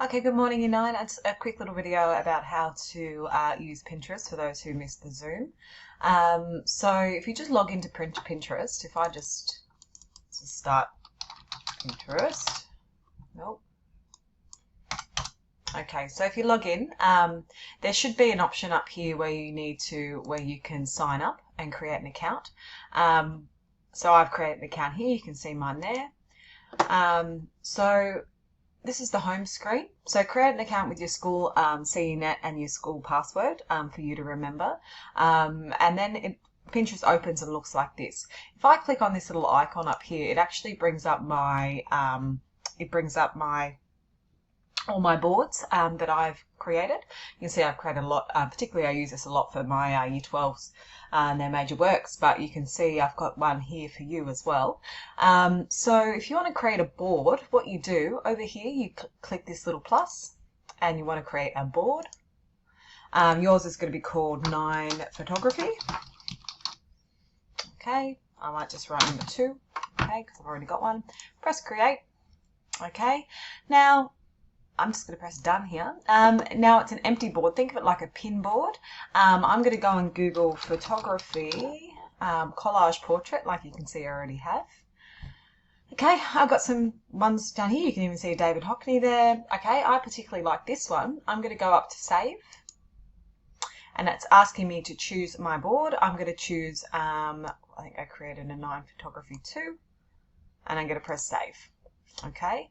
Okay, good morning, Year 9. It's a quick little video about how to use Pinterest for those who missed the Zoom. So if you just log into Pinterest, if I just start Pinterest, nope. Okay, so if you log in, there should be an option up here where you can sign up and create an account. So I've created an account here. You can see mine there. So this is the home screen. So create an account with your school CENET and your school password for you to remember. And then Pinterest opens and looks like this. If I click on this little icon up here, it actually brings up my all my boards that I've created. You can see I've created a lot, particularly I use this a lot for my Year 12s and their major works, but you can see I've got one here for you as well. So if you want to create a board, what you do over here, you click this little plus and you want to create a board. Yours is going to be called 9 Photography. Okay, I might just write number 2, okay, because I've already got one. Press create. Okay, now I'm just going to press done here. Now it's an empty board. Think of it like a pin board. I'm going to go and Google photography collage portrait, like you can see I already have. Okay, I've got some ones down here. You can even see David Hockney there. Okay, I particularly like this one. I'm going to go up to save. And it's asking me to choose my board. I'm going to choose, I think I created a 9 Photography 2. And I'm going to press save. Okay.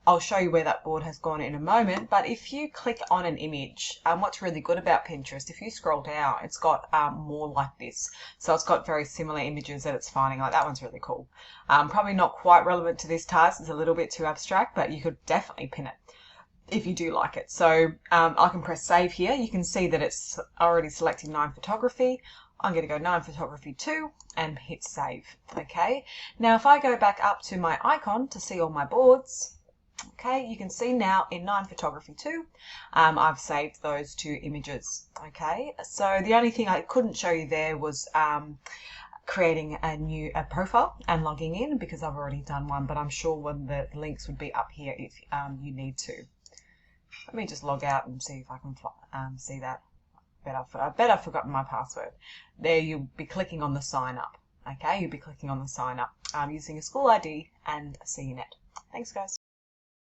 I'll show you where that board has gone in a moment, but if you click on an image, what's really good about Pinterest, if you scroll down, it's got more like this. So it's got very similar images that it's finding. Like that one's really cool. Probably not quite relevant to this task. It's a little bit too abstract, but you could definitely pin it if you do like it. So I can press save here. You can see that it's already selecting 9 Photography. I'm going to go 9 Photography 2 and hit save. Okay. Now if I go back up to my icon to see all my boards, okay, you can see now in 9 Photography 2, I've saved those 2 images. Okay, so the only thing I couldn't show you there was creating a profile and logging in, because I've already done one, but I'm sure one the links would be up here if you need to. Let me just log out and see if I can see that. I bet I've forgotten my password. There, you'll be clicking on the sign up. Okay, you'll be clicking on the sign up using a school ID and a CENET. Thanks, guys.